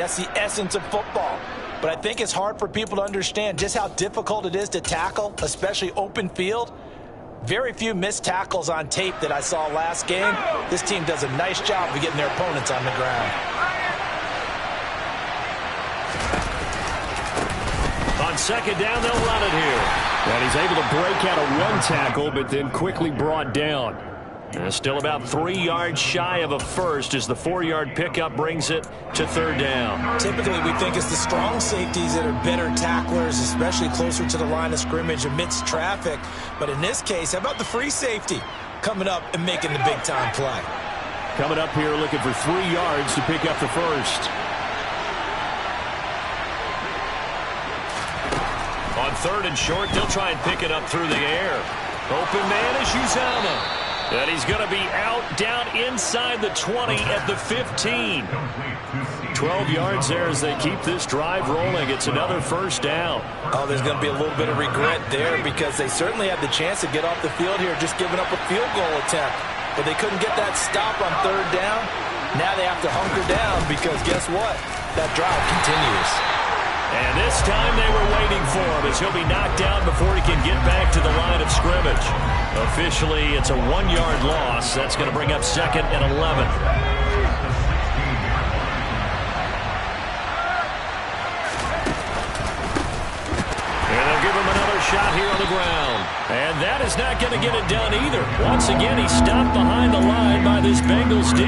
That's the essence of football. But I think it's hard for people to understand just how difficult it is to tackle, especially open field. Very few missed tackles on tape that I saw last game. This team does a nice job of getting their opponents on the ground. On second down, they'll run it here. And he's able to break out of one tackle, but then quickly brought down. And still about 3 yards shy of a first as the 4-yard pickup brings it to third down. Typically, we think it's the strong safeties that are better tacklers, especially closer to the line of scrimmage amidst traffic. But in this case, how about the free safety coming up and making the big-time play? Coming up here looking for 3 yards to pick up the first. On third and short, they'll try and pick it up through the air. Open man is Uzama. And he's going to be out down inside the 20 at the 15. 12 yards there as they keep this drive rolling. It's another first down. Oh, there's going to be a little bit of regret there because they certainly had the chance to get off the field here, just giving up a field goal attempt. But they couldn't get that stop on third down. Now they have to hunker down because guess what? That drive continues. And this time they were waiting for him as he'll be knocked down before he can get back to the line of scrimmage. Officially, it's a 1-yard loss. That's going to bring up second and 11. And they'll give him another shot here on the ground. And that is not going to get it done either. Once again, he's stopped behind the line by this Bengals D.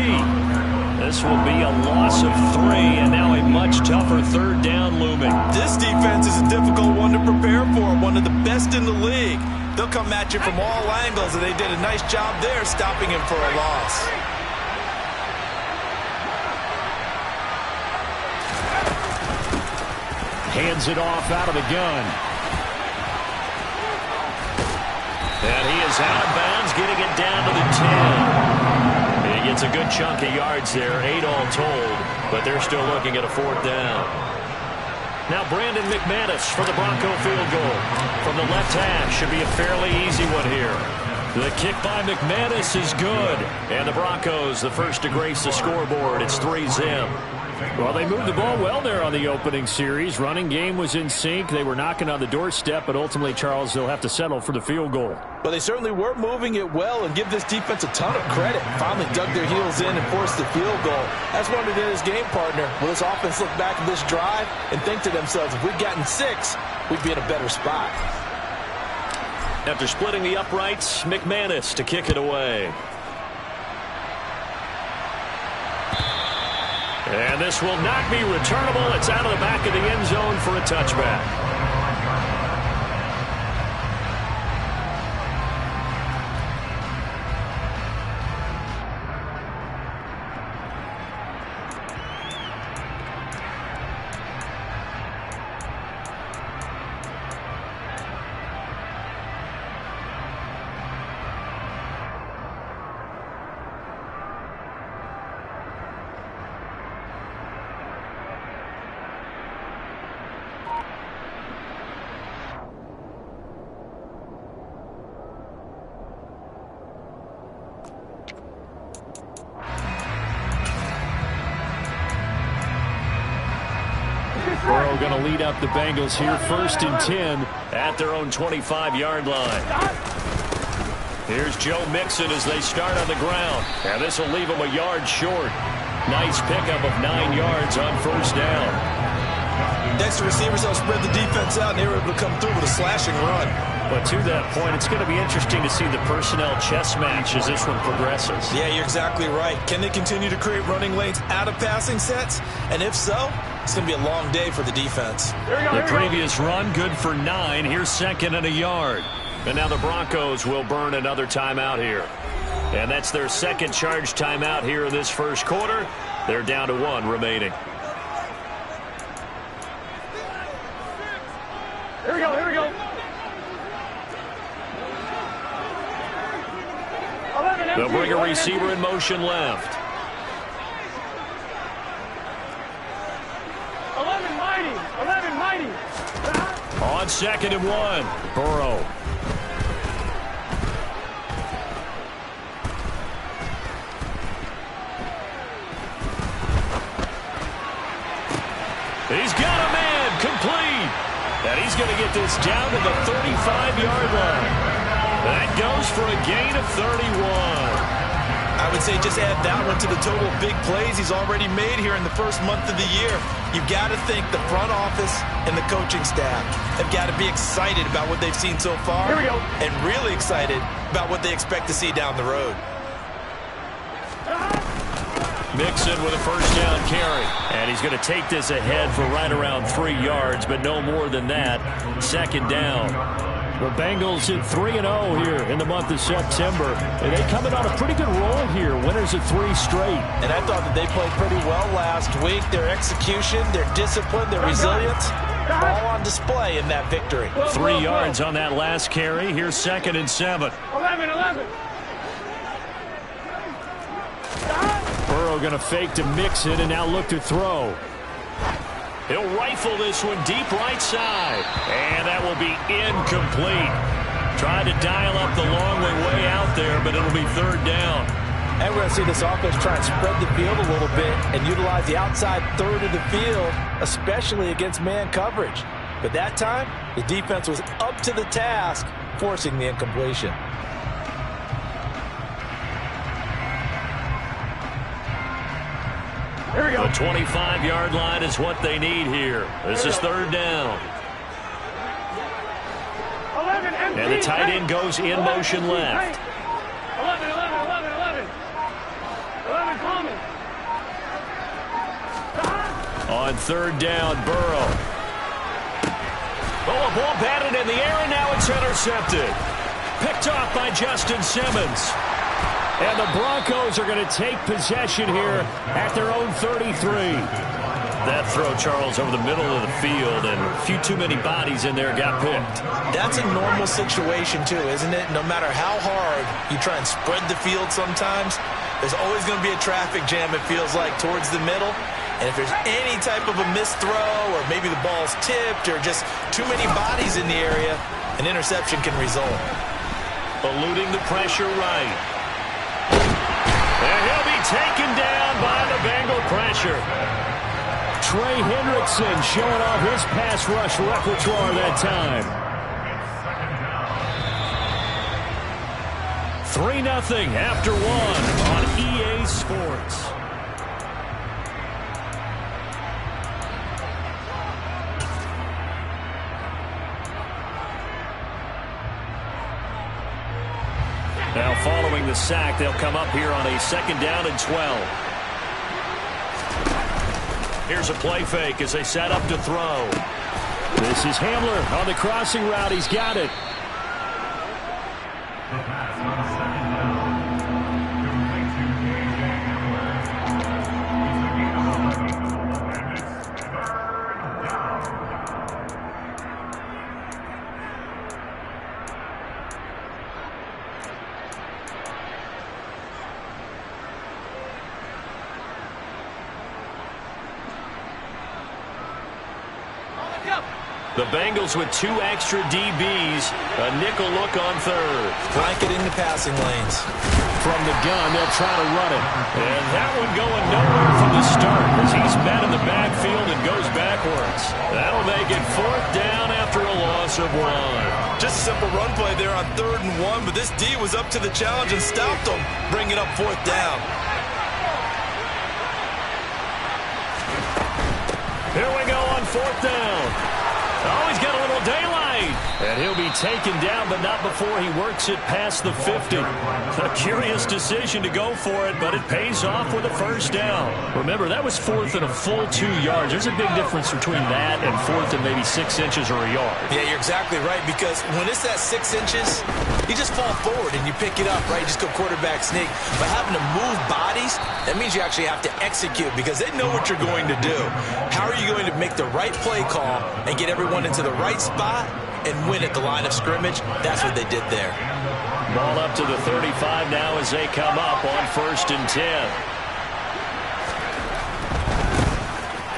This will be a loss of 3, and now a much tougher third down looming. This defense is a difficult one to prepare for, one of the best in the league. They'll come at you from all angles, and they did a nice job there stopping him for a loss. Hands it off out of the gun. And he is out of bounds, getting it down to the 10. He gets a good chunk of yards there, 8 all told, but they're still looking at a 4th down. Now Brandon McManus for the Bronco field goal. From the left hash, should be a fairly easy one here. The kick by McManus is good. And the Broncos, the first to grace the scoreboard. It's 3-zip. Well, they moved the ball well there on the opening series. Running game was in sync. They were knocking on the doorstep, but ultimately, Charles, they'll have to settle for the field goal. But they certainly were moving it well and give this defense a ton of credit. Finally dug their heels in and forced the field goal. That's one of his game partner. Will this offense look back at this drive and think to themselves, if we'd gotten 6, we'd be in a better spot. After splitting the uprights, McManus to kick it away. And this will not be returnable. It's out of the back of the end zone for a touchback. Burrow going to lead up the Bengals here, 1st and 10 at their own 25-yard line. Here's Joe Mixon as they start on the ground. And this will leave him a yard short. Nice pickup of 9 yards on 1st down. Next, the receivers will spread the defense out, and they were able to come through with a slashing run. But to that point, it's going to be interesting to see the personnel chess match as this one progresses. Yeah, you're exactly right. Can they continue to create running lanes out of passing sets? And if so, it's going to be a long day for the defense. The previous run, good for 9. Here's 2nd and a yard. And now the Broncos will burn another timeout here. And that's their 2nd charge timeout here in this 1st quarter. They're down to 1 remaining. Here we go, here we go. They'll bring a receiver in motion left. 11 mighty. On 2nd and 1, Burrow. He's got a man complete. And he's going to get this down to the 35-yard line. That goes for a gain of 31. I would say just add that one to the total of big plays he's already made here in the first month of the year. You've got to think the front office and the coaching staff have got to be excited about what they've seen so far. Here we go. And really excited about what they expect to see down the road. Mixon with a first down carry. And he's going to take this ahead for right around 3 yards, but no more than that. Second down. The Bengals at 3-0 here in the month of September. And they coming on a pretty good roll here. Winners of 3 straight. And I thought that they played pretty well last week. Their execution, their discipline, their resilience, all on display in that victory. 3 yards on that last carry. Here's 2nd and 7. 11. Burrow going to fake to Mixon and now look to throw. He'll rifle this one deep right side. And that will be incomplete. Trying to dial up the long way out there, but it'll be 3rd down. And we're going to see this offense try and spread the field a little bit and utilize the outside third of the field, especially against man coverage. But that time, the defense was up to the task, forcing the incompletion. Here we go. The 25-yard line is what they need here. This is 3rd down. 11 And the tight end goes in motion left. 11 coming. On 3rd down, Burrow. Oh, a ball batted in the air, and now it's intercepted. Picked off by Justin Simmons. And the Broncos are going to take possession here at their own 33. That throw, Charles, over the middle of the field, and a few too many bodies in there got picked. That's a normal situation, too, isn't it? No matter how hard you try and spread the field sometimes, there's always going to be a traffic jam, it feels like, towards the middle. And if there's any type of a missed throw, or maybe the ball's tipped, or just too many bodies in the area, an interception can result. Eluding the pressure right. And he'll be taken down by the Bengal pressure. Trey Hendrickson showing off his pass rush repertoire that time. 3-0 after 1 on EA Sports. Now following the sack, they'll come up here on a 2nd down and 12. Here's a play fake as they set up to throw. This is Hamler on the crossing route. He's got it. The Bengals with 2 extra DBs. A nickel look on 3rd. Blanket in the passing lanes. From the gun, they'll try to run it. And that one going nowhere from the start as he's met in the backfield and goes backwards. That'll make it 4th down after a loss of 1. Just a simple run play there on 3rd and 1, but this D was up to the challenge and stopped them, bringing up 4th down. Here we go on 4th down. Oh, he's got a little daylight. And he'll be taken down, but not before he works it past the 50. A curious decision to go for it, but it pays off with a 1st down. Remember, that was 4th and a full 2 yards. There's a big difference between that and 4th and maybe 6 inches or a yard. Yeah, you're exactly right, because when it's that 6 inches, you just fall forward and you pick it up, right? You just go quarterback sneak. But having to move bodies, that means you actually have to execute because they know what you're going to do. How are you going to make the right play call and get everyone into the right spot and win at the line of scrimmage? That's what they did there. Ball up to the 35 now as they come up on 1st and 10.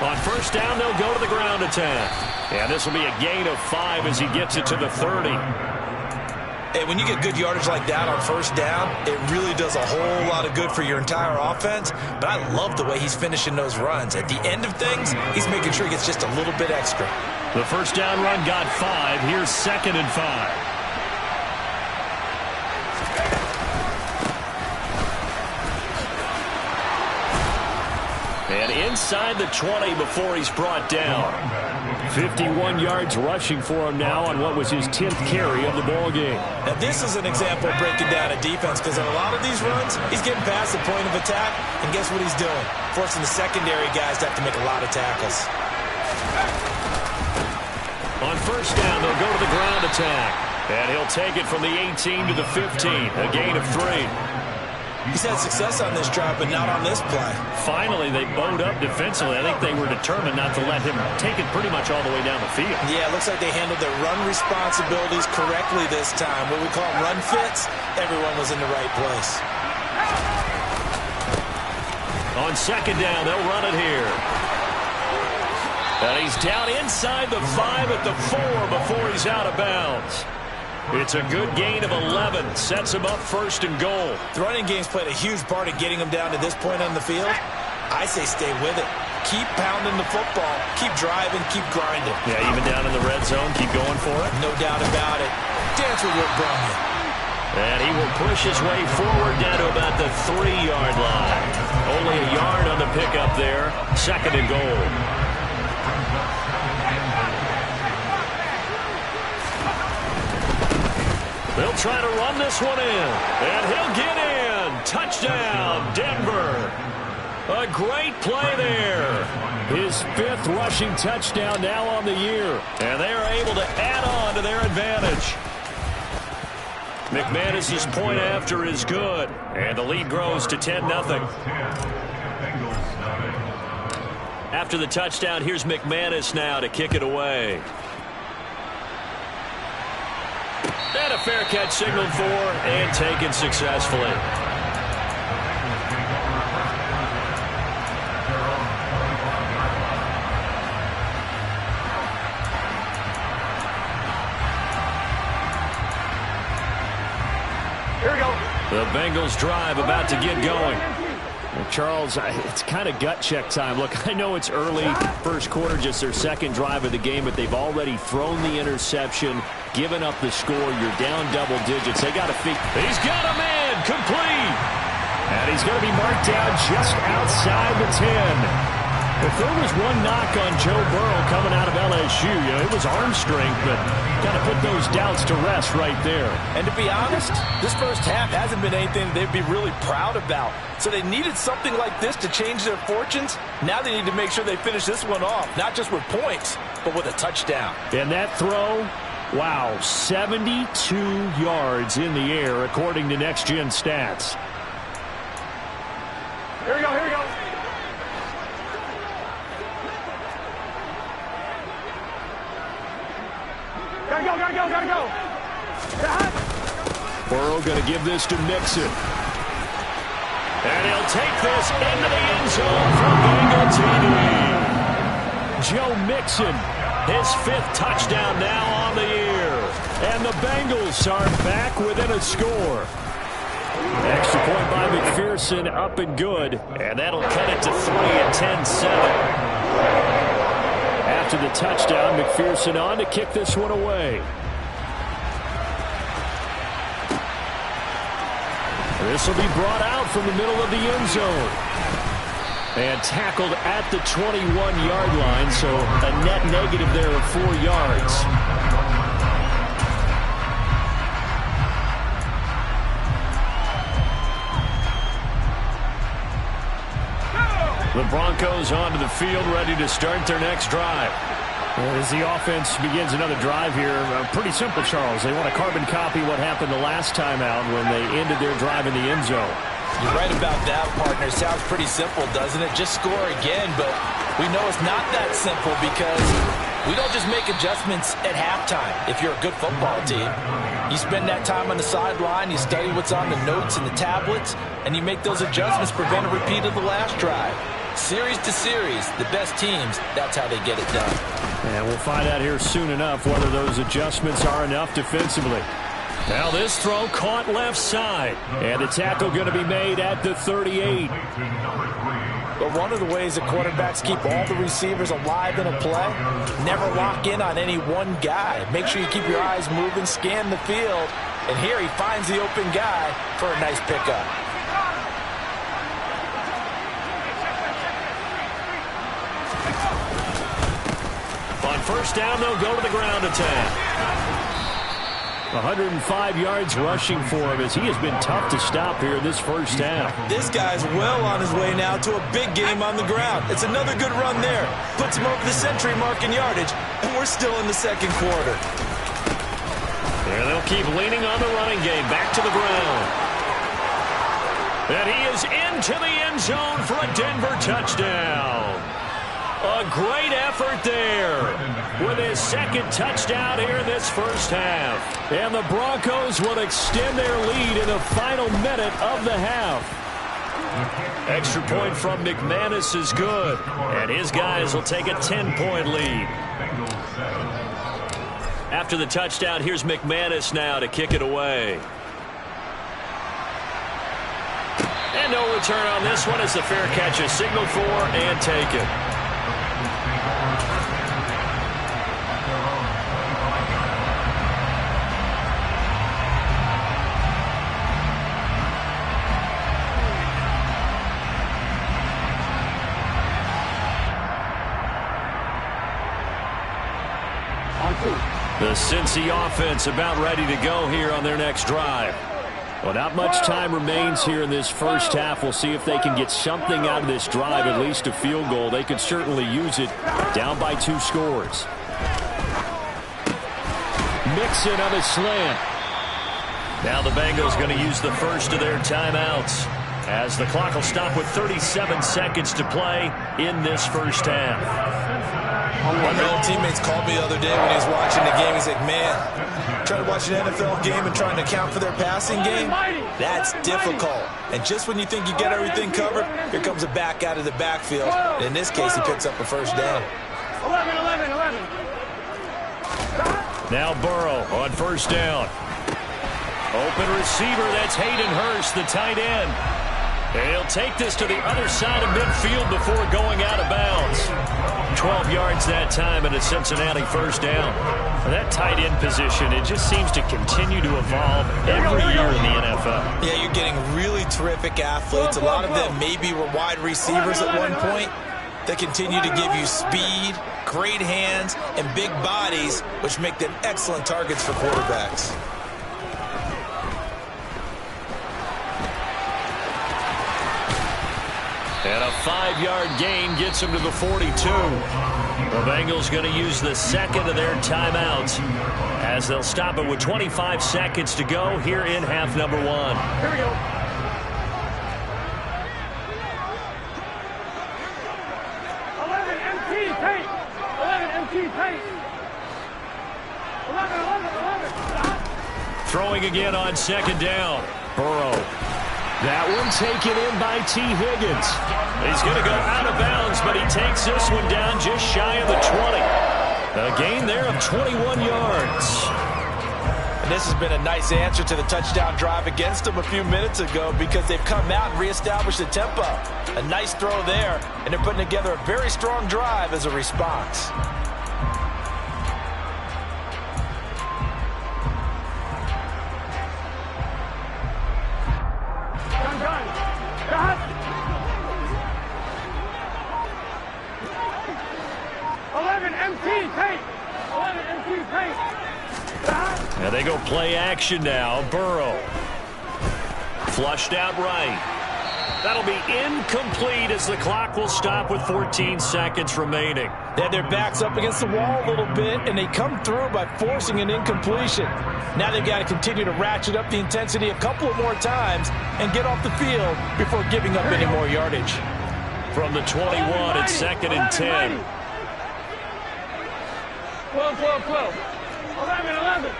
On 1st down, they'll go to the ground attack. And this will be a gain of 5 as he gets it to the 30. And when you get good yardage like that on first down, it really does a whole lot of good for your entire offense. But I love the way he's finishing those runs. At the end of things, he's making sure he gets just a little bit extra. The first down run got 5. Here's 2nd and 5. And inside the 20 before he's brought down. 51 yards rushing for him now on what was his 10th carry of the ball game. Now this is an example of breaking down a defense, because on a lot of these runs, he's getting past the point of attack, and guess what he's doing? Forcing the secondary guys to have to make a lot of tackles. On first down, they'll go to the ground attack. And he'll take it from the 18 to the 15, a gain of 3. He's had success on this drive, but not on this play. Finally, they bowed up defensively. I think they were determined not to let him take it pretty much all the way down the field. Yeah, it looks like they handled their run responsibilities correctly this time. What we call run fits, everyone was in the right place. On second down, they'll run it here. And he's down inside the 5 at the 4 before he's out of bounds. It's a good gain of 11. Sets him up 1st and goal. The running game's played a huge part in getting him down to this point on the field. I say stay with it. Keep pounding the football. Keep driving. Keep grinding. Yeah, even down in the red zone, keep going for it. No doubt about it. Dance with what brought you. And he will push his way forward down to about the 3-yard line. Only a yard on the pickup there. 2nd and goal. They'll try to run this one in. And he'll get in. Touchdown, Denver. A great play there. His 5th rushing touchdown now on the year. And they are able to add on to their advantage. McManus's point after is good. And the lead grows to 10-0. After the touchdown, here's McManus now to kick it away. And a fair catch signaled for and taken successfully. Here we go. The Bengals drive about to get going. Well, Charles, it's kind of gut check time. Look, I know it's early, first quarter, just their 2nd drive of the game, but they've already thrown the interception, given up the score. You're down double digits. They got to feed. He's got a man complete. And he's going to be marked down just outside the 10. If there was one knock on Joe Burrow coming out of LSU, it was arm strength, but got to put those doubts to rest right there. And to be honest, this first half hasn't been anything they'd be really proud about. So they needed something like this to change their fortunes. Now they need to make sure they finish this one off, not just with points, but with a touchdown. And that throw, wow, 72 yards in the air, according to Next Gen Stats. Here we go, here we go. Gotta go, gotta go, gotta go. Burrow going to give this to Mixon. And he'll take this into the end zone from Bengal TD. Joe Mixon, his 5th touchdown now on the year. And the Bengals are back within a score. Extra point by McPherson, up and good. And that'll cut it to 3 at 10-7. After the touchdown, McPherson on to kick this one away. This will be brought out from the middle of the end zone. And tackled at the 21-yard line, so a net negative there of 4 yards. The Broncos onto the field, ready to start their next drive. As the offense begins another drive here, pretty simple, Charles. They want to carbon copy what happened the last time out when they ended their drive in the end zone. You're right about that, partner. Sounds pretty simple, doesn't it? Just score again, but we know it's not that simple because we don't just make adjustments at halftime if you're a good football team. You spend that time on the sideline, you study what's on the notes and the tablets, and you make those adjustments, prevent a repeat of the last drive. Series to series, the best teams, that's how they get it done. And we'll find out here soon enough whether those adjustments are enough defensively. Now this throw caught left side. And the tackle going to be made at the 38. But one of the ways that quarterbacks keep all the receivers alive in a play, never lock in on any one guy. Make sure you keep your eyes moving, scan the field. And here he finds the open guy for a nice pickup. On first down, they'll go to the ground attack. 105 yards rushing for him as he has been tough to stop here in this first half. This guy's well on his way now to a big game on the ground. It's another good run there. Puts him over the century mark in yardage, and we're still in the second quarter. And they'll keep leaning on the running game. Back to the ground. And he is into the end zone for a Denver touchdown. A great effort there with his second touchdown here in this first half. And the Broncos will extend their lead in the final minute of the half. Extra point from McManus is good. And his guys will take a 10-point lead. After the touchdown, here's McManus now to kick it away. And no return on this one as the fair catch is signaled for and taken. The Cincy offense about ready to go here on their next drive. Well, not much time remains here in this first half. We'll see if they can get something out of this drive, at least a field goal. They could certainly use it down by 2 scores. Mixon on a slant. Now the Bengals going to use the first of their timeouts as the clock will stop with 37 seconds to play in this first half. One of my old teammates called me the other day when he was watching the game. He's like, man, trying to watch an NFL game and trying to account for their passing game, that's difficult. And just when you think you get everything covered, here comes a back out of the backfield. And in this case, he picks up a first down. 11. Now Burrow on first down. Open receiver, that's Hayden Hurst, the tight end. And he'll take this to the other side of midfield before going out of bounds. 12 yards that time and a Cincinnati first down. That tight end position, it just seems to continue to evolve every year in the NFL. Yeah, you're getting really terrific athletes. A lot of them maybe were wide receivers at one point. They continue to give you speed, great hands, and big bodies, which make them excellent targets for quarterbacks. And a 5-yard gain gets him to the 42. The Bengals going to use the second of their timeouts as they'll stop it with 25 seconds to go here in half number 1. Here we go. 11 empty tape. 11 empty tape. 11. Throwing again on second down. Burrow. That one taken in by T. Higgins. He's going to go out of bounds, but he takes this one down just shy of the 20. A gain there of 21 yards. And this has been a nice answer to the touchdown drive against them a few minutes ago because they've come out and reestablished the tempo. A nice throw there, and they're putting together a very strong drive as a response. And they go play action now. Burrow. Flushed out right. That'll be incomplete as the clock will stop with 14 seconds remaining. They had their backs up against the wall a little bit, and they come through by forcing an incompletion. Now they've got to continue to ratchet up the intensity a couple of more times and get off the field before giving up any more yardage. From the 21, it's 2nd and 10. 12. 11.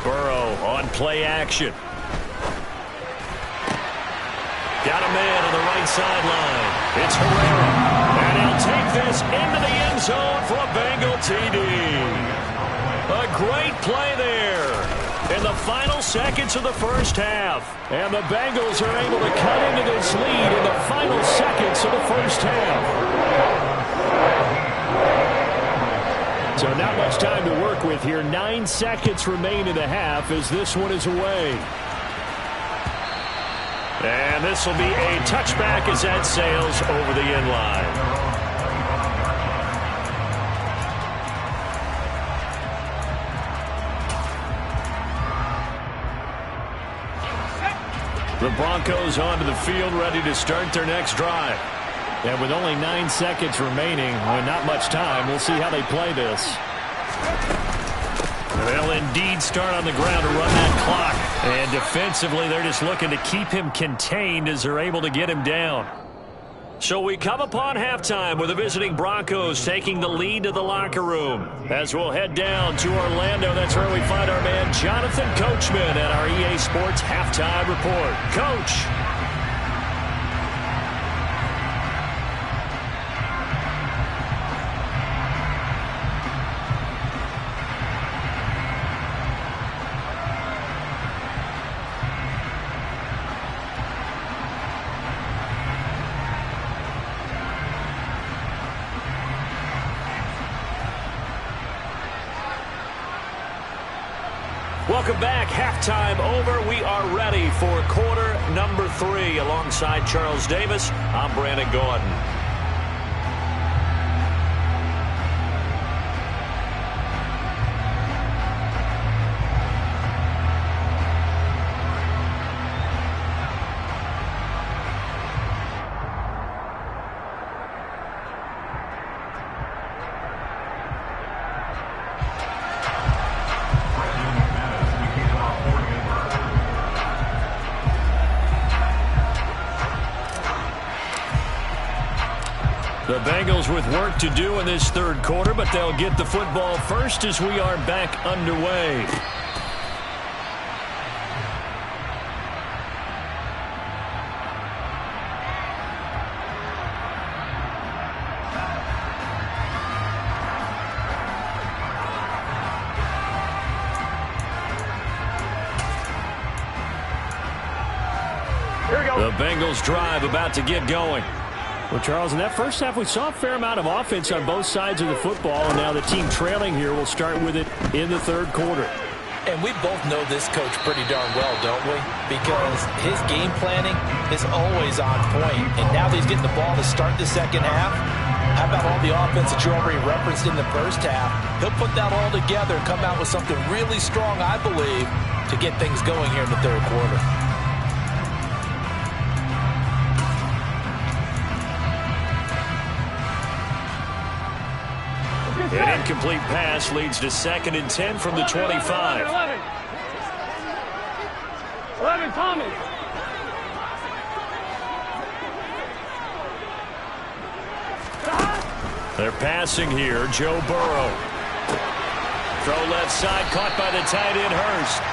Burrow on play action. Got a man on the right sideline. It's Herrera. And he'll take this into the end zone for a Bengal TD. A great play there. in the final seconds of the first half. And the Bengals are able to cut into this lead in the final seconds of the first half. So not much time to work with here. 9 seconds remain in the half as this one is away. And this will be a touchback as that sails over the end line. The Broncos onto the field, ready to start their next drive. And with only 9 seconds remaining, and not much time, we'll see how they play this. They'll indeed start on the ground to run that clock. And defensively, they're just looking to keep him contained as they're able to get him down. So we come upon halftime with the visiting Broncos taking the lead to the locker room. As we'll head down to Orlando, that's where we find our man Jonathan Coachman at our EA Sports Halftime Report. Coach. Welcome back. Halftime over. We are ready for quarter number 3. Alongside Charles Davis, I'm Brandon Gordon. The Bengals with work to do in this third quarter, but they'll get the football first as we are back underway. Here we go. The Bengals drive about to get going. Well, Charles, in that first half, we saw a fair amount of offense on both sides of the football, and now the team trailing here will start with it in the third quarter. And we both know this coach pretty darn well, don't we? Because his game planning is always on point. And now that he's getting the ball to start the second half, how about all the offense that you already referenced in the first half? He'll put that all together and come out with something really strong, I believe, to get things going here in the third quarter. An incomplete pass leads to 2nd and 10 from the 25. 11, Tommy. They're passing here. Joe Burrow. Throw left side, caught by the tight end Hurst.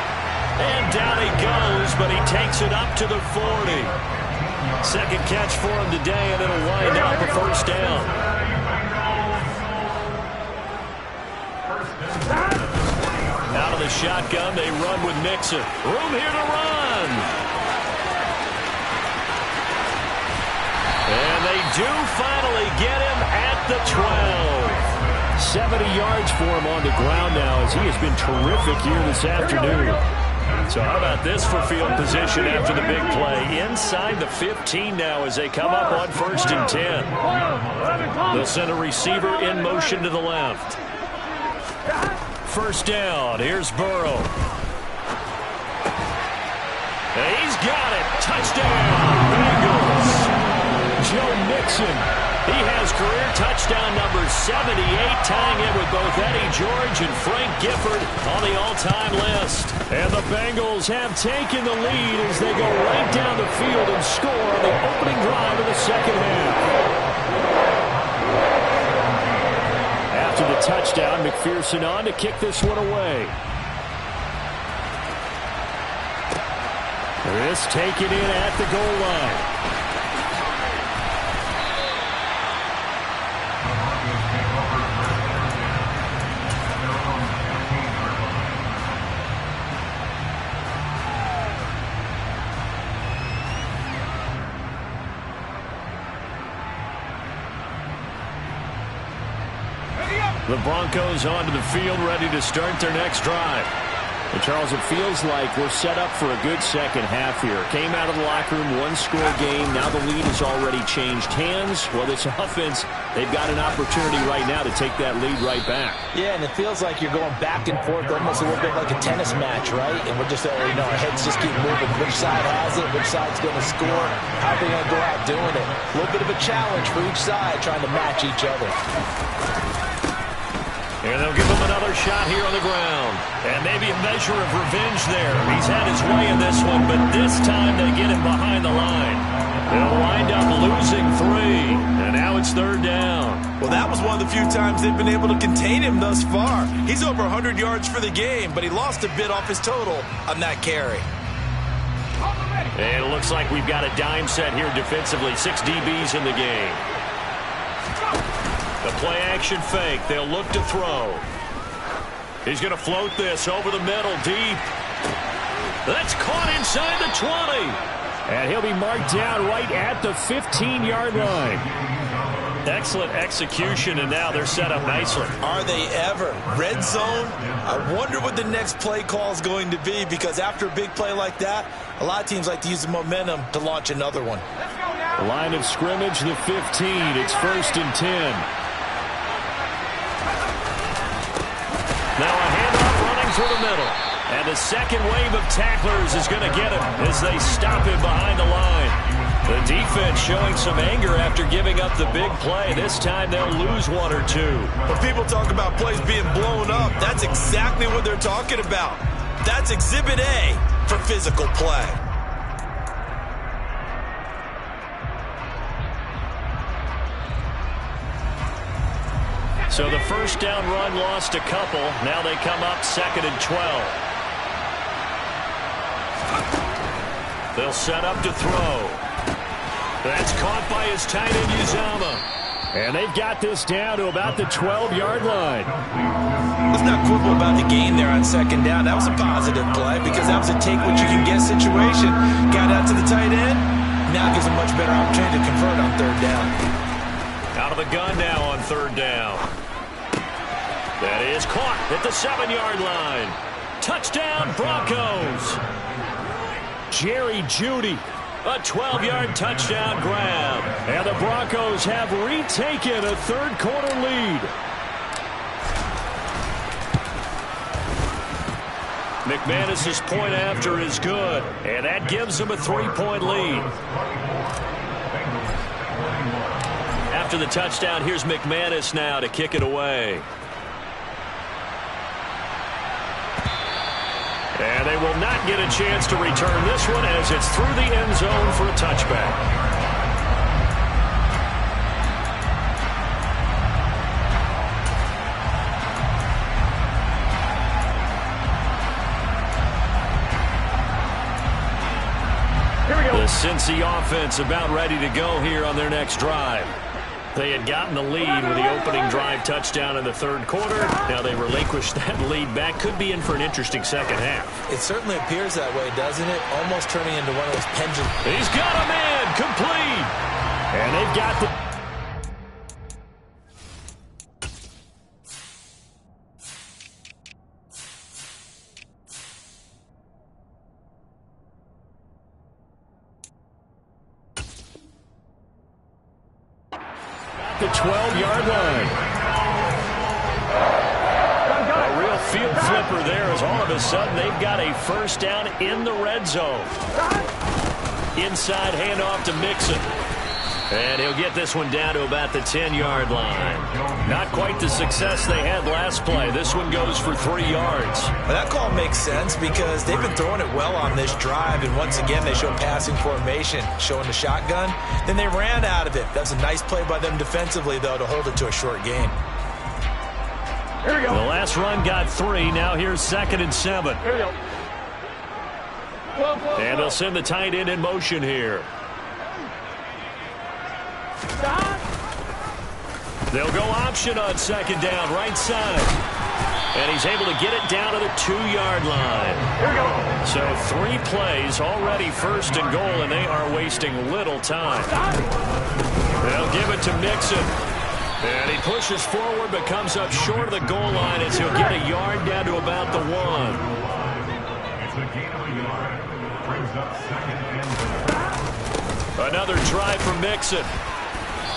And down he goes, but he takes it up to the 40. Second catch for him today, and it'll wind up a first down. Out of the shotgun, they run with Mixon. Room here to run. And they do finally get him at the 12. 70 yards for him on the ground now as he has been terrific here this afternoon. So how about this for field position after the big play? Inside the 15 now as they come up on 1st and 10. They'll send a receiver in motion to the left. First down. Here's Burrow. He's got it. Touchdown, Bengals. Joe Mixon. He has career touchdown number 78, tying it with both Eddie George and Frank Gifford on the all-time list. And the Bengals have taken the lead as they go right down the field and score on the opening drive of the second half. After the touchdown, McPherson on to kick this one away. This taken in at the goal line. The Broncos onto the field, ready to start their next drive. And Charles, it feels like we're set up for a good second half here. Came out of the locker room, one-score game. Now the lead has already changed hands. Well, this offense, they've got an opportunity right now to take that lead right back. Yeah, and it feels like you're going back and forth almost a little bit like a tennis match, right? And we're just, our heads just keep moving. Which side has it? Which side's going to score? How are they going to go out doing it? A little bit of a challenge for each side trying to match each other. And they'll give him another shot here on the ground. And maybe a measure of revenge there. He's had his way in this one, but this time they get him behind the line. They'll wind up losing 3. And now it's 3rd down. Well, that was one of the few times they've been able to contain him thus far. He's over 100 yards for the game, but he lost a bit off his total on that carry. And it looks like we've got a dime set here defensively. 6 DBs in the game. The play-action fake. They'll look to throw. He's going to float this over the middle, deep. That's caught inside the 20. And he'll be marked down right at the 15-yard line. Excellent execution, and now they're set up nicely. Are they ever? Red zone? I wonder what the next play call is going to be, because after a big play like that, a lot of teams like to use the momentum to launch another one. The line of scrimmage, the 15. It's 1st and 10. Now a handoff running through the middle. And the second wave of tacklers is going to get him as they stop him behind the line. The defense showing some anger after giving up the big play. This time they'll lose 1 or 2. When people talk about plays being blown up, that's exactly what they're talking about. That's Exhibit A for physical play. So the first down run lost a couple. Now they come up 2nd and 12. They'll set up to throw. That's caught by his tight end, Uzama. And they've got this down to about the 12-yard line. Let's not quibble about the gain there on 2nd down. That was a positive play because that was a take-what-you-can-get situation. Got out to the tight end. Now gives a much better opportunity to convert on 3rd down. Out of the gun now on 3rd down. That is caught at the 7-yard line. Touchdown, Broncos. Jerry Jeudy. A 12-yard touchdown grab. And the Broncos have retaken a 3rd quarter lead. McManus's point after is good. And that gives them a 3-point lead. After the touchdown, here's McManus now to kick it away. And they will not get a chance to return this one as it's through the end zone for a touchback. Here we go. The Cincy offense about ready to go here on their next drive. They had gotten the lead with the opening drive touchdown in the 3rd quarter. Now they relinquished that lead back. Could be in for an interesting second half. It certainly appears that way, doesn't it? Almost turning into one of those pendulum. He's got a man complete. And they've got the... the 12-yard line. A real field flipper there as all of a sudden they've got a 1st down in the red zone. Inside handoff to Mixon. And he'll get this one down to about the 10-yard line. Not quite the success they had last play. This one goes for 3 yards. Well, that call makes sense because they've been throwing it well on this drive, and once again they show passing formation, showing the shotgun. Then they ran out of it. That's a nice play by them defensively, though, to hold it to a short gain. Here we go. The last run got 3. Now here's 2nd and 7. Here we go. And they'll send the tight end in motion here. They'll go option on 2nd down, right side. And he's able to get it down to the 2-yard line. Here we go. So 3 plays, already 1st and goal, and they are wasting little time. They'll give it to Mixon. And he pushes forward but comes up short of the goal line as he'll get a yard down to about the 1. It's a gain of a yard. Brings up second and Another try for Mixon.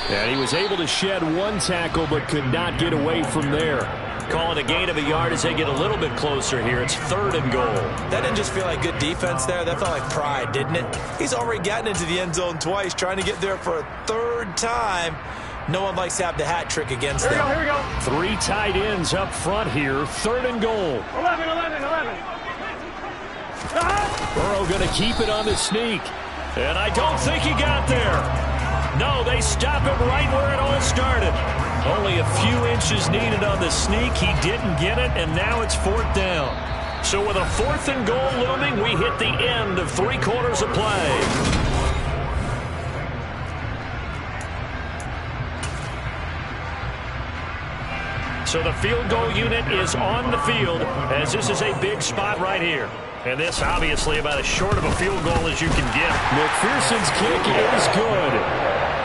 And he was able to shed one tackle but could not get away from there. Call it a gain of a yard as they get a little bit closer here. It's 3rd and goal. That didn't just feel like good defense there. That felt like pride, didn't it? He's already gotten into the end zone twice, trying to get there for a 3rd time. No one likes to have the hat trick against them. Here we go. 3 tight ends up front here. 3rd and goal. 11. Burrow going to keep it on the sneak. And I don't think he got there. No, they stop him right where it all started. Only a few inches needed on the sneak. He didn't get it, and now it's 4th down. So with a 4th and goal looming, we hit the end of 3 quarters of play. So the field goal unit is on the field as this is a big spot right here. And this obviously about as short of a field goal as you can get. McPherson's kick is good.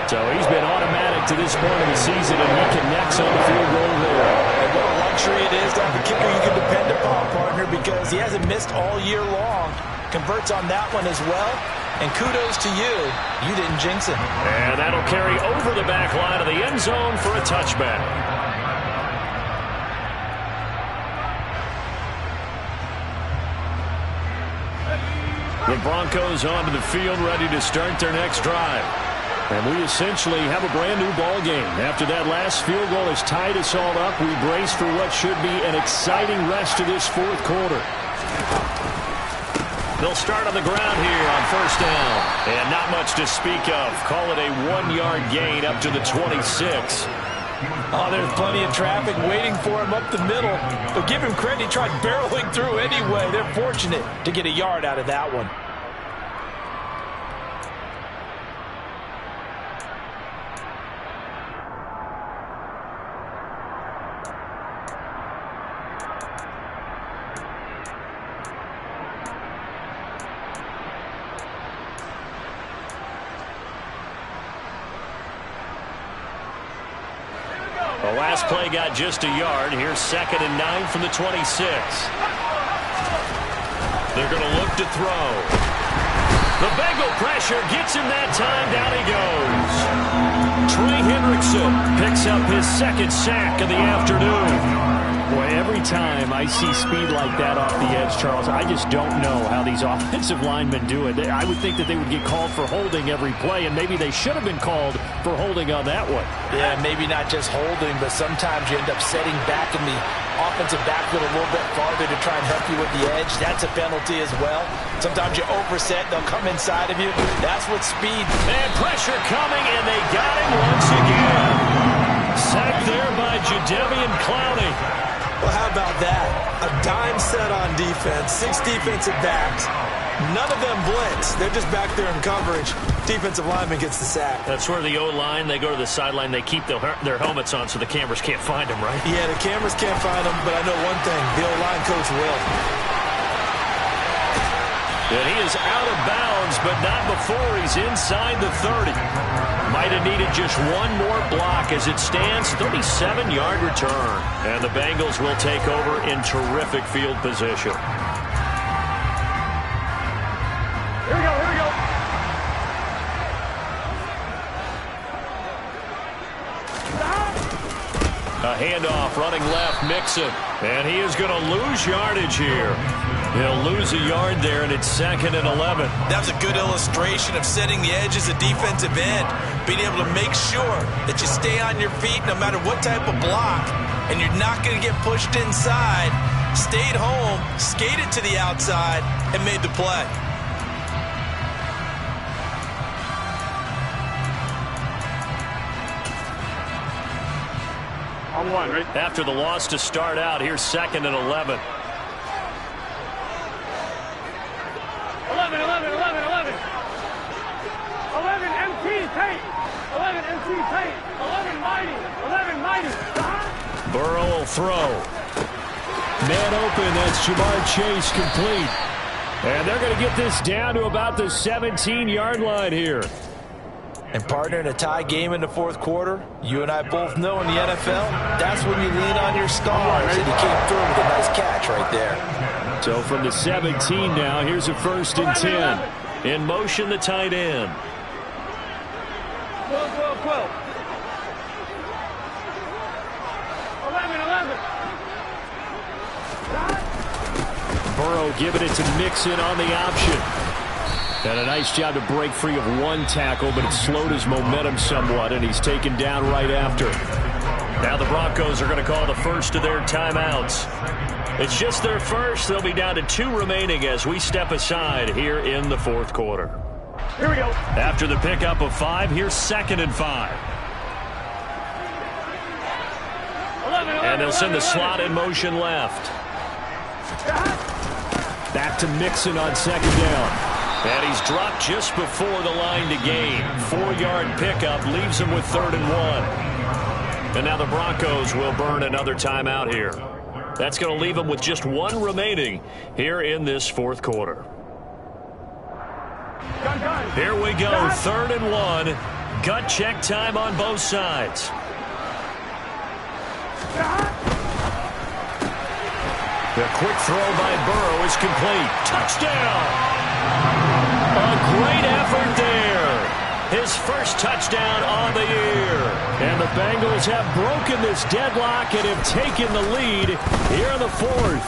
So he's been automatic to this point of the season, and he connects on the field goal there. And what a luxury it is to have a kicker you can depend upon, partner, because he hasn't missed all year long. Converts on that one as well. And kudos to you. You didn't jinx him. And that'll carry over the back line of the end zone for a touchback. The Broncos onto the field, ready to start their next drive. And we essentially have a brand-new ball game. After that last field goal has tied us all up, we brace for what should be an exciting rest of this 4th quarter. They'll start on the ground here on 1st down. And not much to speak of. Call it a 1-yard gain up to the 26. Oh, there's plenty of traffic waiting for him up the middle. But give him credit, he tried barreling through anyway. They're fortunate to get a yard out of that one. The last play got just a yard. Here's 2nd and 9 from the 26. They're going to look to throw. The Bengal pressure gets him that time. Down he goes. Trey Hendrickson picks up his 2nd sack of the afternoon. Boy, every time I see speed like that off the edge, Charles, I just don't know how these offensive linemen do it. I would think that they would get called for holding every play, and maybe they should have been called for holding on that one. Yeah, maybe not just holding, but sometimes you end up setting back in the offensive backfield a little bit farther to try and help you with the edge. That's a penalty as well. Sometimes you overset, they'll come inside of you. That's what speed. And pressure coming, and they got him once again. Sacked there by Jadeveon Clowney. Well, how about that? A dime set on defense, 6 defensive backs. None of them blitz. They're just back there in coverage. Defensive lineman gets the sack. That's where the O-line, they go to the sideline, they keep their helmets on so the cameras can't find them, right? Yeah, the cameras can't find them, but I know one thing. The O-line coach will. And he is out of bounds, but not before he's inside the 30. Might have needed just one more block as it stands. 37-yard return. And the Bengals will take over in terrific field position. Here we go. A handoff running left, Mixon. And he is going to lose yardage here. He'll lose a yard there, and it's 2nd and 11. That was a good illustration of setting the edge as a defensive end. Being able to make sure that you stay on your feet no matter what type of block, and you're not going to get pushed inside. Stayed home, skated to the outside, and made the play. On 1, right? After the loss to start out, here's 2nd and 11. 11 MT Tate. 11 MT Tate. 11 Mighty. 11 Mighty. Burrow will throw. Man open, that's Jamar Chase complete. And they're going to get this down to about the 17-yard line here. And partner, in a tie game in the fourth quarter, you and I both know in the NFL, that's when you lean on your stars, and he came through with a nice catch right there. So from the 17 now, here's a 1st and 10. In motion, the tight end. 12, 12, 12. 11, 11. Burrow giving it to Mixon on the option. And a nice job to break free of one tackle, but it slowed his momentum somewhat, and he's taken down right after. Now the Broncos are going to call the first of their timeouts. It's just their first. They'll be down to 2 remaining as we step aside here in the fourth quarter. Here we go. After the pickup of 5, here's 2nd and 5. 11, 11, And they'll send the slot in motion left. Back to Mixon on 2nd down. And he's dropped just before the line to gain. 4-yard pickup leaves him with 3rd and 1. And now the Broncos will burn another timeout here. That's going to leave them with just 1 remaining here in this fourth quarter. Here we go, 3rd and 1. Gut check time on both sides. The quick throw by Burrow is complete. Touchdown! A great effort there. His first touchdown on the year. And the Bengals have broken this deadlock and have taken the lead here in the 4th.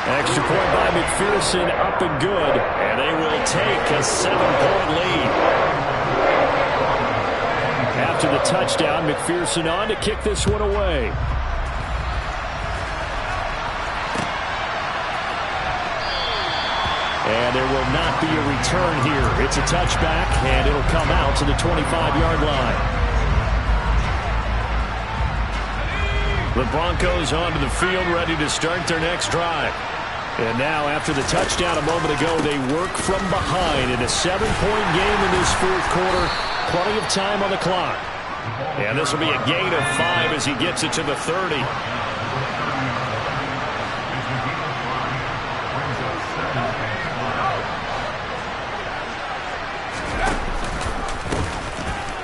Extra point by McPherson, up and good. And they will take a 7-point lead. After the touchdown, McPherson on to kick this one away. And there will not be a return here. It's a touchback, and it'll come out to the 25-yard line. The Broncos onto the field, ready to start their next drive. And now, after the touchdown a moment ago, they work from behind in a 7-point game in this fourth quarter. Plenty of time on the clock. And this will be a gain of 5 as he gets it to the 30.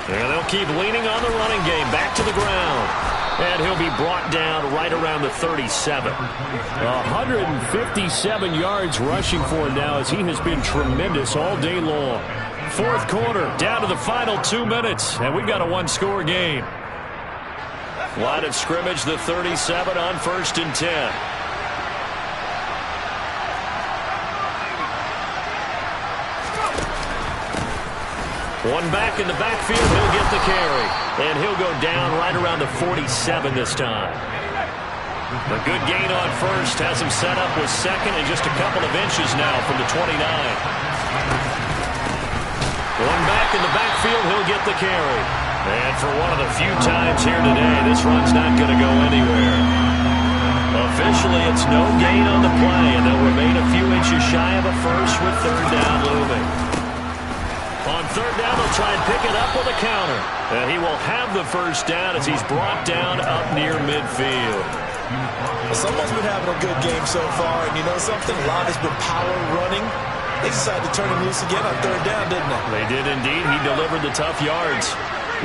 And they'll keep leaning on the running game. Back to the ground. And he'll be brought down right around the 37. 157 yards rushing for him now as he has been tremendous all day long. Fourth quarter, down to the final 2 minutes. And we've got a 1-score game. Line of scrimmage, the 37 on 1st and 10. One back in the backfield, he'll get the carry. And he'll go down right around the 47 this time. A good gain on first has him set up with 2nd and just a couple of inches now from the 29. One back in the backfield, he'll get the carry. And for one of the few times here today, this run's not going to go anywhere. Officially, it's no gain on the play, and they'll remain a few inches shy of a first with 3rd down looming. On 3rd down, they'll try and pick it up with a counter. And he will have the first down as he's brought down up near midfield. Someone's been having a good game so far, and you know something? A lot has been power running. They decided to turn him loose again on 3rd down, didn't they? They did indeed. He delivered the tough yards.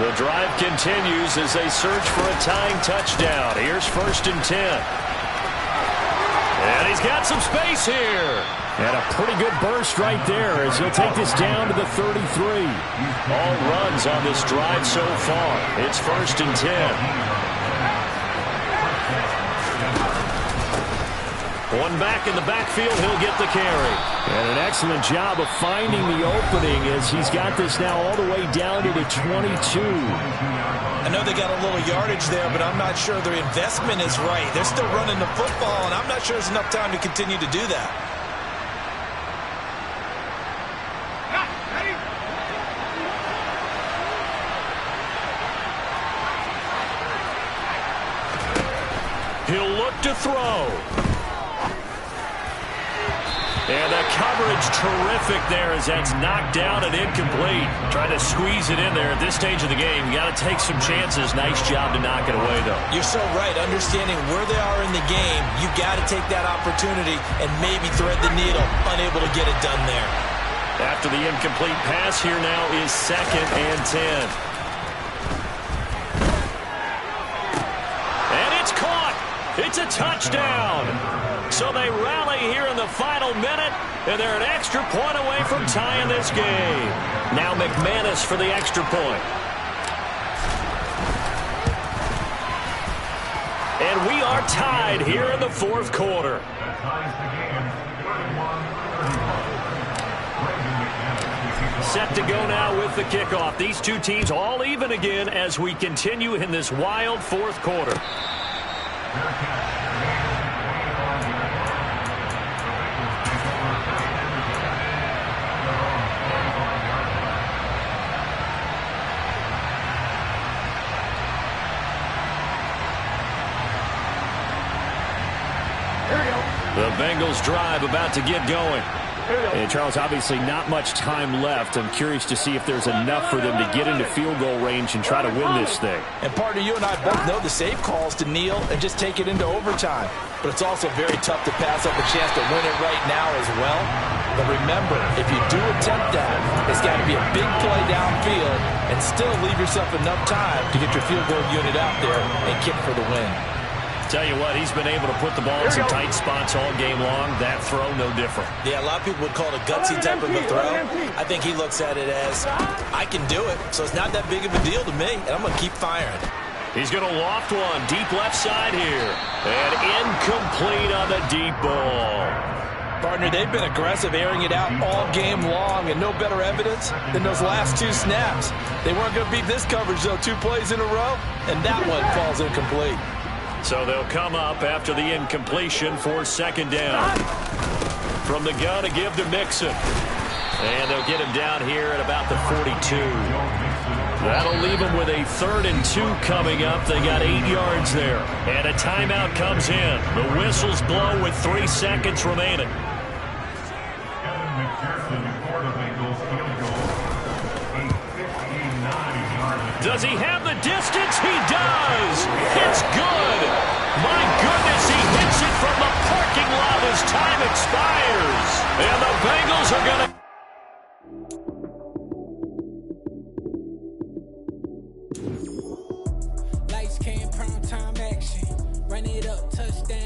The drive continues as they search for a tying touchdown. Here's 1st and 10. And he's got some space here. And a pretty good burst right there as he'll take this down to the 33. All runs on this drive so far. It's 1st and 10. One back in the backfield, he'll get the carry. And an excellent job of finding the opening as he's got this now all the way down to the 22. I know they got a little yardage there, but I'm not sure their investment is right. They're still running the football, and I'm not sure there's enough time to continue to do that. He'll look to throw. And the coverage terrific there as that's knocked down and incomplete. Trying to squeeze it in there at this stage of the game. You got to take some chances. Nice job to knock it away, though. You're so right. Understanding where they are in the game, you got to take that opportunity and maybe thread the needle. Unable to get it done there. After the incomplete pass, here now is 2nd and 10. And it's caught. It's a touchdown. So they rally here in the final minute, and they're an extra point away from tying this game. Now McManus for the extra point. And we are tied here in the 4th quarter. That ties the game, 31-31. Set to go now with the kickoff. These two teams all even again as we continue in this wild 4th quarter. The Bengals drive about to get going. And Charles, obviously not much time left. I'm curious to see if there's enough for them to get into field goal range and try to win this thing. And partner, you and I both know the safe calls to kneel and just take it into overtime. But it's also very tough to pass up a chance to win it right now as well. But remember, if you do attempt that, it's got to be a big play downfield and still leave yourself enough time to get your field goal unit out there and kick for the win. Tell you what, he's been able to put the ball in some tight spots all game long. That throw, no different. Yeah, a lot of people would call it a gutsy type of a throw. I think he looks at it as, I can do it, so it's not that big of a deal to me, and I'm going to keep firing. He's going to loft one deep left side here. And incomplete on the deep ball. Partner, they've been aggressive, airing it out all game long, and no better evidence than those last 2 snaps. They weren't going to beat this coverage, though, 2 plays in a row, and that one falls incomplete. So they'll come up after the incompletion for 2nd down. From the gun to give to Mixon. And they'll get him down here at about the 42. That'll leave them with a 3rd and 2 coming up. They got 8 yards there. And a timeout comes in. The whistles blow with 3 seconds remaining. Does he have the distance? He does. It's good. My goodness, he hits it from the parking lot as time expires. And the Bengals are going to... Lights, cam, prime time action. Run it up, touchdown.